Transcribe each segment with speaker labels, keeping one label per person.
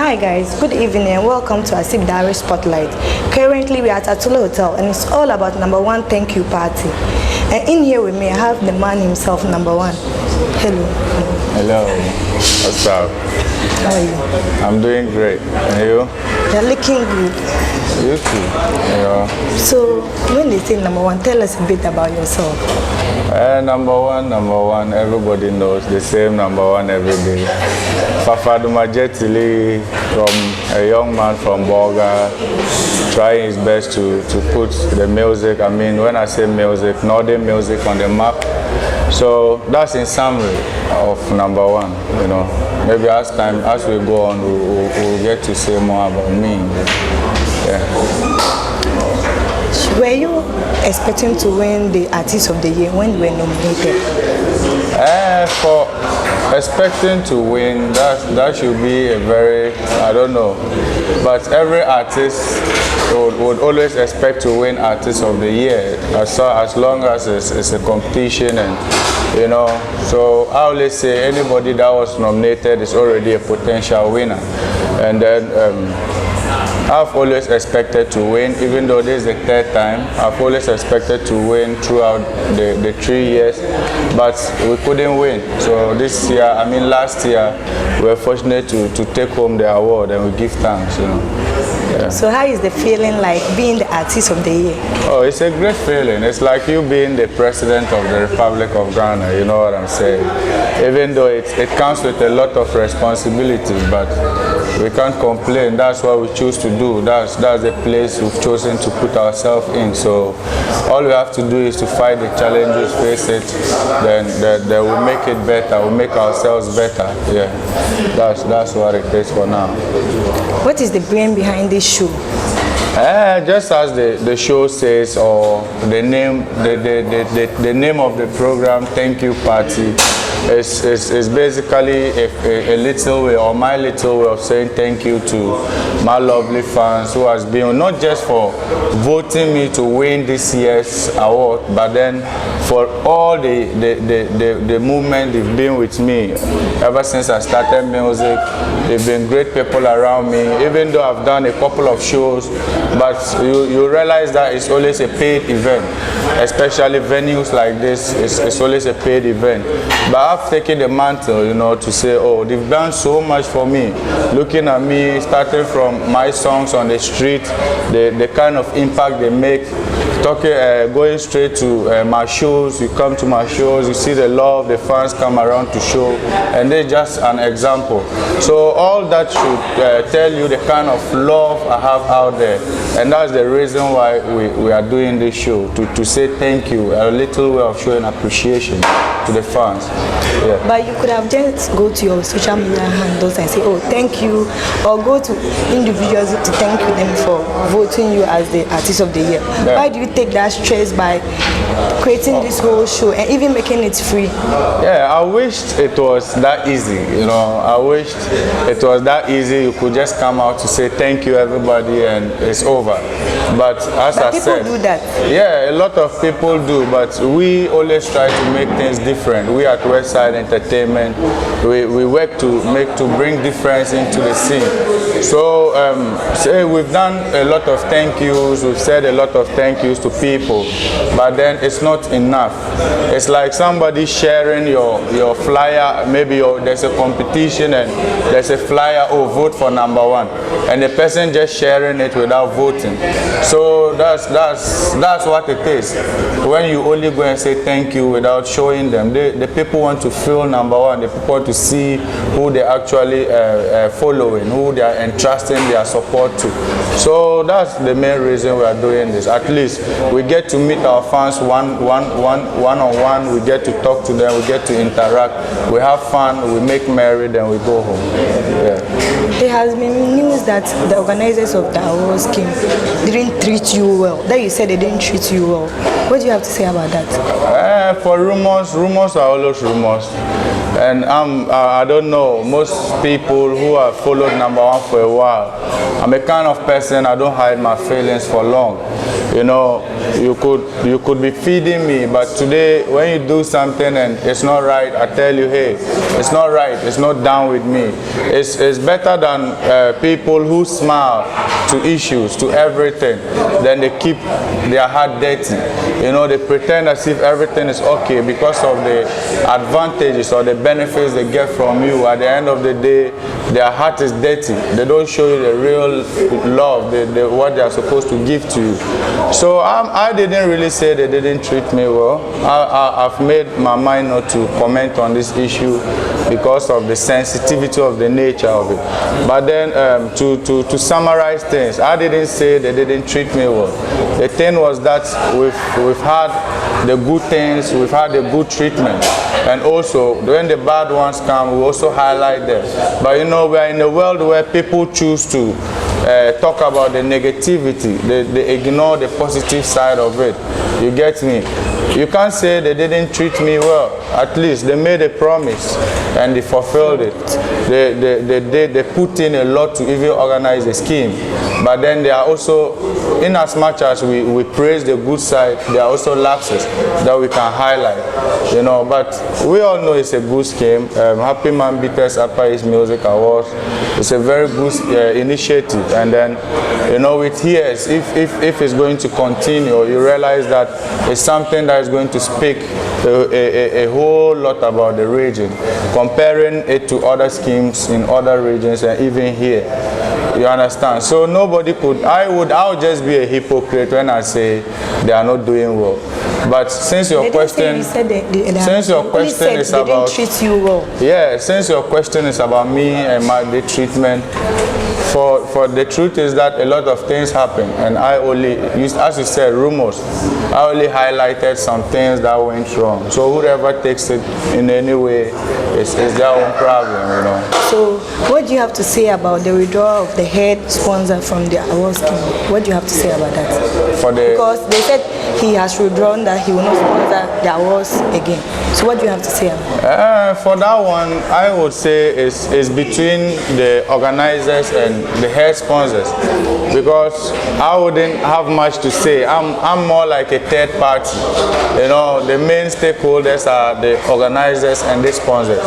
Speaker 1: Hi guys, good evening and welcome to Assibi Daar3 Spotlight. Currently we are at Atula Hotel and it's all about number one thank you party. And in here with me I have the man himself, number one. Hello.
Speaker 2: Hello. What's up?
Speaker 1: How are you?
Speaker 2: I'm doing great. And you?
Speaker 1: You're looking good.
Speaker 2: You too. Yeah.
Speaker 1: So when they say number one, tell us a bit about yourself.
Speaker 2: Number one, everybody knows the same number one every day. Fafaduma Jetili, from a young man from Bolga, trying his best to put the music, I mean, when I say music, northern music on the map. So that's in summary of number one, you know. Maybe as we go on, we'll get to say more about me. Yeah.
Speaker 1: Were you expecting to win the Artist of the Year when you were nominated?
Speaker 2: For expecting to win, that should be a very, I don't know, but every artist would always expect to win Artist of the Year as long as it's a competition, and you know. So I always say anybody that was nominated is already a potential winner, and then I've always expected to win, even though this is the third time. I've always expected to win throughout the 3 years, but we couldn't win. So this year, I mean last year, we were fortunate to take home the award, and we give thanks, you know. Yeah.
Speaker 1: So how is the feeling like being the Artist of the Year?
Speaker 2: Oh, it's a great feeling. It's like you being the president of the Republic of Ghana, you know what I'm saying? Even though it comes with a lot of responsibilities, but we can't complain. That's what we choose to do. That's the place we've chosen to put ourselves in. So all we have to do is to fight the challenges, face it, then we'll make it better, we'll make ourselves better. Yeah, that's what it is for now.
Speaker 1: What is the brain behind this show?
Speaker 2: Just as the show says, or the name of the program, Thank You Party, is basically a little way, or my little way of saying thank you to my lovely fans who has been, not just for voting me to win this year's award, but then for all the movement they've been with me ever since I started music. They've been great people around me, even though I've done a couple of shows, but you realize that it's always a paid event, especially venues like this. It's always a paid event. But I've taken the mantle, you know, to say, oh, they've done so much for me. Looking at me, starting from my songs on the street, the kind of impact they make, going straight to my shows. You come to my shows, you see the love, the fans come around to show, and they're just an example. So all that should tell you the kind of love I have out there, and that's the reason why we are doing this show, to say thank you, a little way of showing appreciation to the fans. Yeah.
Speaker 1: But you could have just go to your social media handles and say, oh, thank you, or go to individuals to thank them for voting you as the Artist of the Year. Yeah. Why do you take that stress by creating this whole show and even making it free?
Speaker 2: Yeah, I wished it was that easy, you know. I wished it was that easy. You could just come out to say thank you everybody and it's over. But as I said,
Speaker 1: people do that.
Speaker 2: Yeah, a lot of people do, but we always try to make things different. We at Westside Entertainment, we work to bring difference into the scene. So we've done a lot of thank yous, we've said a lot of thank yous to people, but then it's not enough. It's like somebody sharing your flyer. Maybe there's a competition and there's a flyer, oh, vote for number one, and the person just sharing it without voting. So that's what it is. When you only go and say thank you without showing them, the people want to feel number one. The people want to see who they actually following, who they are entrusting their support to. So that's the main reason we are doing this. At least we get to meet our fans one-on-one. We get to talk to them. We get to interact. We have fun. We make merry. Then we go home. Yeah.
Speaker 1: There has been news that the organizers of the awards didn't treat you well. That you said they didn't treat you well. What do you have to say about that?
Speaker 2: For rumors are always rumors. And I don't know, most people who have followed number one for a while, I'm a kind of person, I don't hide my feelings for long. You know, you could be feeding me, but today when you do something and it's not right, I tell you, hey, it's not right, it's not down with me. It's better than people who smile to issues, to everything, then they keep their heart dirty. You know, they pretend as if everything is okay because of the advantages or the benefits they get from you. At the end of the day, their heart is dirty. They don't show you the real love, what they are supposed to give to you. So I didn't really say they didn't treat me well. I've made my mind not to comment on this issue because of the sensitivity of the nature of it. But then to summarize things, I didn't say they didn't treat me well. The thing was that we've had the good things, we've had the good treatment, and also when the bad ones come, we also highlight them. But you know, we are in a world where people choose to talk about the negativity, they ignore the positive side of it. You get me? You can't say they didn't treat me well. At least they made a promise and they fulfilled it. They put in a lot to even organize a scheme. But then there are also, in as much as we praise the good side, there are also lapses that we can highlight. You know, but we all know it's a good scheme. Happy Man Beaters Upper East Music Awards. It's a very good initiative. And then, you know, with years, if it's going to continue, you realize that it's something that is going to speak a whole lot about the region, comparing it to other schemes in other regions and even here. You understand? So nobody could, I would just be a hypocrite when I say they are not doing well. But since your question, since your question is about, treat you well. Yeah, since your question is about me and the treatment, for the truth is that a lot of things happen, and I only used, as you said, rumors. I only highlighted some things that went wrong. So whoever takes it in any way, it's their own problem, you know.
Speaker 1: So what do you have to say about the withdrawal of the head sponsor from the award scheme? What do you have to say about that? Because they said he has withdrawn, that he will not sponsor the awards again. So what do you have to say about that?
Speaker 2: For that one, I would say it's between the organizers and the head sponsors, because I wouldn't have much to say. I'm more like a third party. You know, the main stakeholders are the organizers and the sponsors.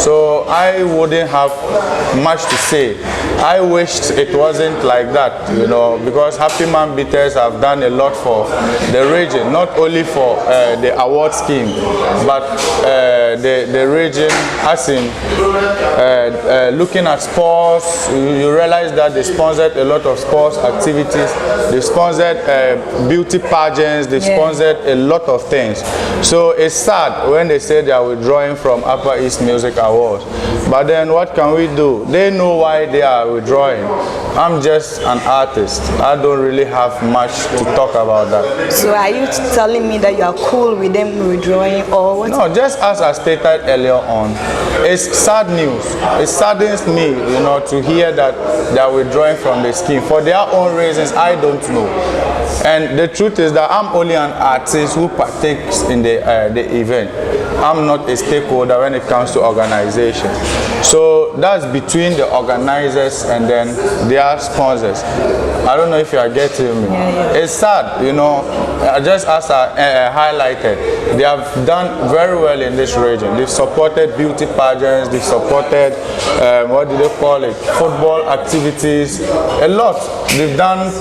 Speaker 2: So I wouldn't have much to say. I wished it wasn't like that, you know, because Happy Man Beaters have done a lot for the region, not only for the award scheme, but the region, as in looking at sports. You realize that they sponsored a lot of sports activities, they sponsored beauty pageants, they sponsored a lot of things. So it's sad when they say they are withdrawing from Upper East Music Awards. But then what can we do? They know why they are withdrawing. I'm just an artist. I don't really have much to talk about that.
Speaker 1: So are you telling me that you are cool with them withdrawing, or what?
Speaker 2: No, just as I stated earlier on, it's sad news. It saddens me, you know, to hear that they are withdrawing from the scheme for their own reasons. I don't know. And the truth is that I'm only an artist who partakes in the event. I'm not a stakeholder when it comes to organization. So that's between the organizers and then their sponsors. I don't know if you are getting me. It's sad, you know, just as I highlighted, they have done very well in this region. They've supported beauty pageants, they've supported, what do they call it, football activities, a lot. They've done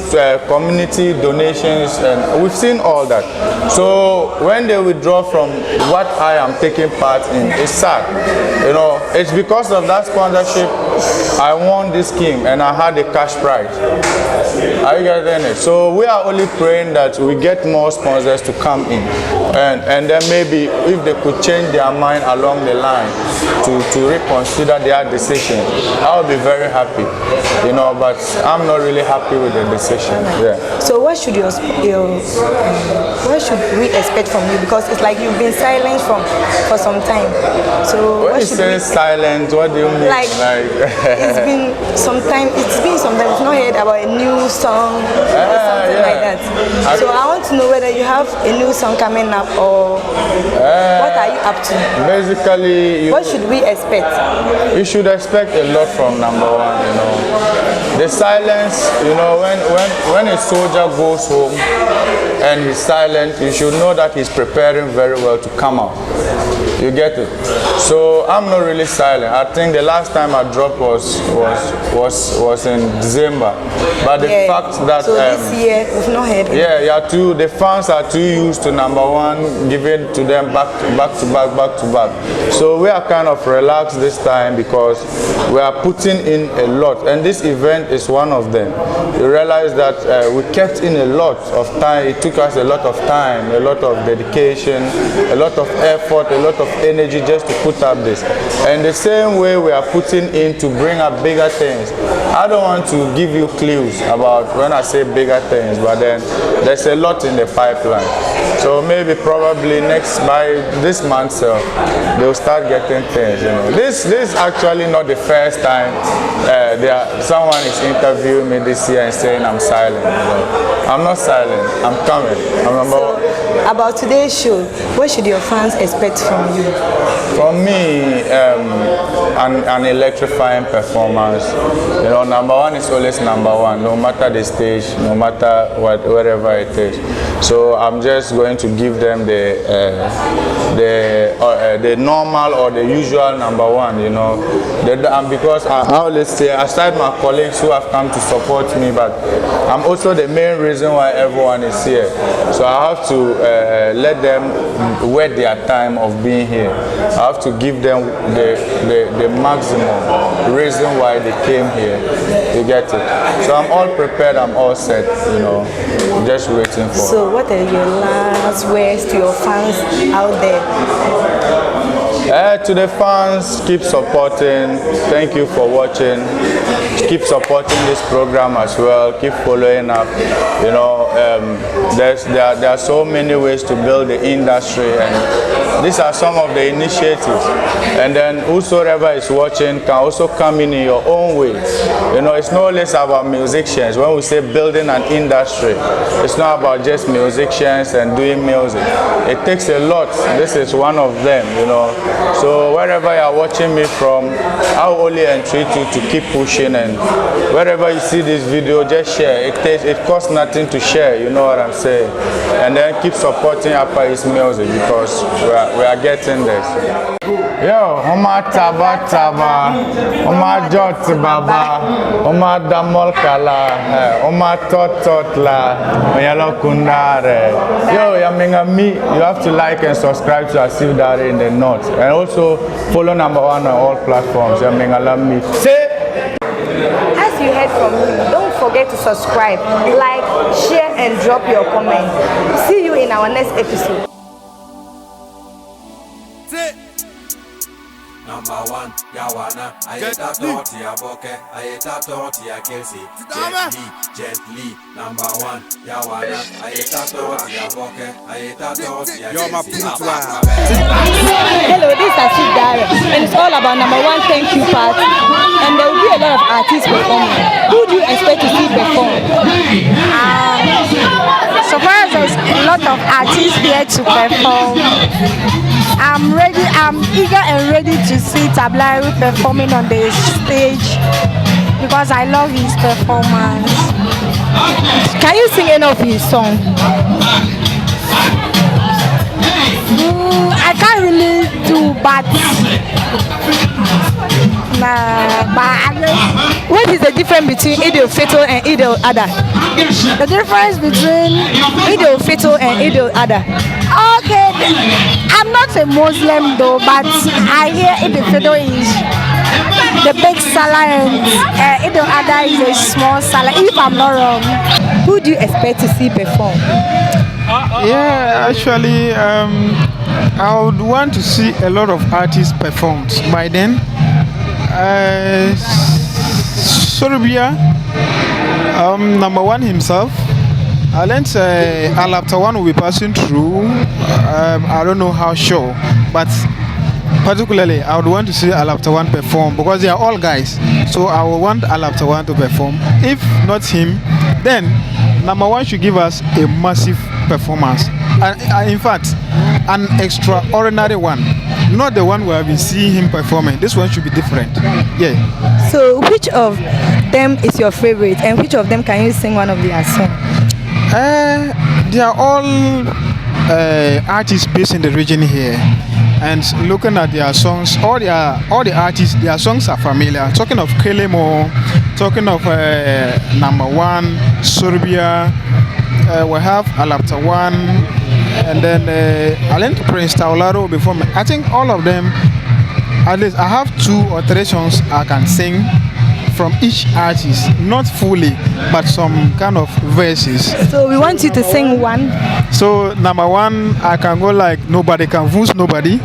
Speaker 2: community donations, and we've seen all that. So when they withdraw from what I am taking part in, it's sad. You know, it's because of that sponsorship I won this scheme and I had a cash prize. Are you getting it? So we are only praying that we get more sponsors to come in, and then maybe if they could change their mind along the line to reconsider their decision, I would be very happy. You know, but I'm not really happy with the decision. Yeah.
Speaker 1: So what should what should we expect from you? Because it's like you've been silent for some time. So
Speaker 2: when you say silent, what do you mean?
Speaker 1: Like it's been some time. We've not heard about a new song or something like that. So I want to know whether you have a new song coming up, or what are you up to?
Speaker 2: Basically,
Speaker 1: What should we expect?
Speaker 2: you should expect a lot from number one, you know. The silence, you know, when a soldier goes home and he's silent, you should know that he's preparing very well to come out. You get it? So I'm not really silent. I think the last time I dropped was in December. But the fact that
Speaker 1: so this year we've not heard it.
Speaker 2: the fans are too used to number one giving to them back to back. So we are kind of relaxed this time because we are putting in a lot, and this event is one of them. You realize that we kept in a lot of time. It took us a lot of time, a lot of dedication, a lot of effort, a lot of energy just to put up this. And the same way we are putting in to bring up bigger things. I don't want to give you clues about when I say bigger things, but then there's a lot in the pipeline. So maybe probably by this month they'll start getting things. You know, this is actually not the first time someone is interviewing me this year and saying I'm silent. You know, I'm not silent. I'm coming.
Speaker 1: About today's show, what should your fans expect from you?
Speaker 2: From me, an electrifying performance. You know, number one is always number one, no matter the stage, no matter wherever it is. So I'm just going to give them the normal or the usual number one, you know. Because I always say, aside my colleagues who have come to support me, but I'm also the main reason why everyone is here. So I have to let them wait their time of being here. I have to give them the maximum reason why they came here. You get it? So I'm all prepared, I'm all set, you know, just waiting for.
Speaker 1: So what are your last words to your fans out there?
Speaker 2: To the fans, keep supporting. Thank you for watching. Keep supporting this program as well. Keep following up. You know, there are so many ways to build the industry, and these are some of the initiatives. And then whosoever is watching can also come in your own way. You know, it's not less about musicians. When we say building an industry, it's not about just musicians and doing music. It takes a lot. This is one of them, you know. So wherever you are watching me from, I will only entreat you to keep pushing, and wherever you see this video, just share. It costs nothing to share, you know what I'm saying? And then keep supporting Apa East music because we are getting this. Yo, Oma Taba Taba, Oma Jot Baba, Oma Damol Kala, Oma Tot La, Mayalo Kundare. Yo, Yaminga me, you have to like and subscribe to Assibi Daar3 in the north. And also follow number one on all platforms. Yaminga me. Say!
Speaker 1: As you heard from me, don't forget to subscribe, like, share, and drop your comment. See you in our next episode.
Speaker 3: Number one, Yawana, I hate that torty, I boke, I hate that torty, I Kelsey, gently, number one, Yawana, I hate that torty, I boke, I hate that torty, I Kelsey.
Speaker 1: Hello, this is Assibi Daar3, and it's all about number one thank you party. And there will be a lot of artists performing. Who do you expect to see perform?
Speaker 4: So far as there's a lot of artists here to perform, I'm ready, I'm eager and ready to see Daar3 performing on the stage because I love his performance.
Speaker 1: Can you sing any of his songs?
Speaker 4: I can't really do, but
Speaker 1: what is the difference between Eid al-Fitr and Eid al-Adha?
Speaker 4: The difference between
Speaker 1: Eid al-Fitr and Eid al-Adha.
Speaker 4: Okay, I'm not a Muslim though, but I hear Eid al-Fitr is the big salah and Eid al-Adha is a small salah, if I'm not wrong.
Speaker 1: Who do you expect to see perform?
Speaker 5: Yeah, actually, I would want to see a lot of artists perform by then. Serbia, number one himself. I learned Alaptawan will be passing through. I don't know how sure, but particularly I would want to see Alaptawan perform because they are all guys. So I would want Alaptawan to perform. If not him, then number one should give us a massive performance. In fact, an extraordinary one. Not the one we have been seeing him performing. This one should be different. Yeah.
Speaker 1: So which of them is your favorite, and which of them can you sing one of their songs?
Speaker 5: They are all artists based in the region here. And looking at their songs, all the artists, their songs are familiar. Talking of Kelemo, talking of Number One, Serbia, we have Alapta One, and then I learned Prince Taularo before me. I think all of them, at least I have 2 or 3 songs I can sing from each artist, not fully, but some kind of verses.
Speaker 1: So we want you to sing one.
Speaker 5: So Number One, I can go like Nobody Can Fool Nobody.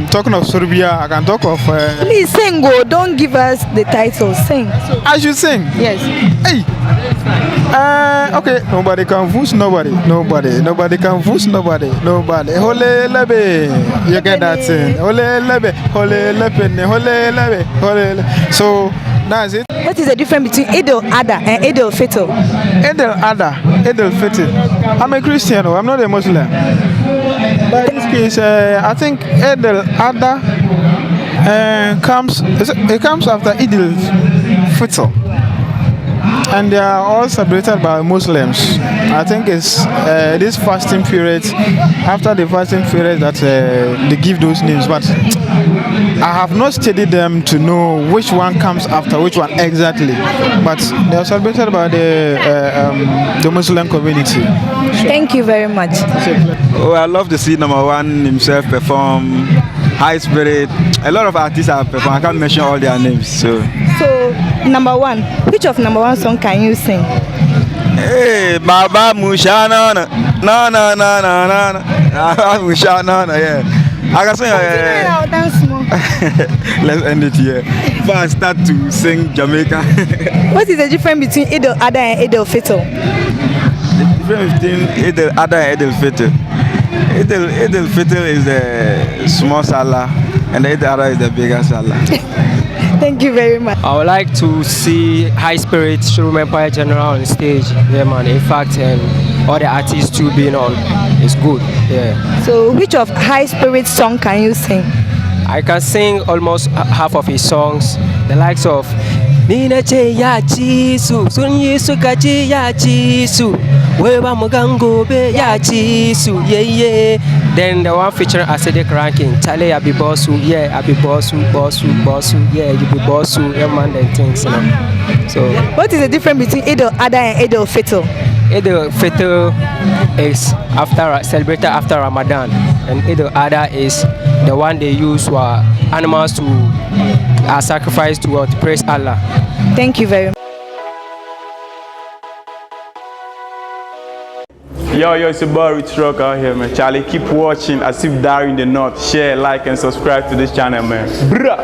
Speaker 5: Talking of Serbia, I can talk of.
Speaker 1: Please sing, go. Don't give us the title. Sing.
Speaker 5: I should sing.
Speaker 1: Yes.
Speaker 5: Hey. Okay. Nobody can fool nobody. Nobody can fool nobody. Nobody. Hole lebe. You get that thing. Hole lebe. Hole lebe. Hole lebe. Hole. So that's it.
Speaker 1: What is the difference between Idil Adha and Idil Fitr?
Speaker 5: Idil Adha, Idil Fitr. I'm a Christian, I'm not a Muslim. But in this case, I think Idil Adha comes after Idil Fitr. And they are all celebrated by Muslims. I think it's this fasting period, after the fasting period, that they give those names. But I have not studied them to know which one comes after which one exactly. But they are celebrated by the Muslim community.
Speaker 1: Thank you very much.
Speaker 6: Oh, I love to see Number One himself perform. High Spirit. A lot of artists have performed. I can't mention all their names. So
Speaker 1: Number One, which of Number One song can you sing?
Speaker 6: Hey, Baba Mushana, na na na na na, Baba Mushana, yeah. I can sing. Let's end it here. Before I start to sing Jamaica.
Speaker 1: What is the difference between Idil Adha and Idil Fitr?
Speaker 6: The difference between Idil Adha and Idil Fitr. Idil Fitr is the small Salah, and the Idil Adha is the bigger Salah.
Speaker 1: Thank you very much.
Speaker 7: I would like to see High Spirit Showroom Empire General on stage. Yeah, man. In fact, all the artists too being on is good. Yeah.
Speaker 1: So, which of High Spirit song can you sing?
Speaker 7: I can sing almost half of his songs. The likes of Nina che ya chisu, sunyi sukachi ya chisu, weba mugango be ya chisu, yeah. Then the one featuring Acidic Ranking, Chale I be bossu, yeah, I be bossu, yeah, you be bossu, yeah man, then things, you know. So
Speaker 1: what is the difference between Idil Adha and Idil Fitr?
Speaker 7: Idil Fitr is celebrated after Ramadan, and Idil Adha is the one they use for animals to sacrifice to praise Allah.
Speaker 1: Thank you very much.
Speaker 2: Yo, it's your boy Rich Rock out here, man. Charlie, keep watching Assibi Daar in the North. Share, like, and subscribe to this channel, man. Bruh.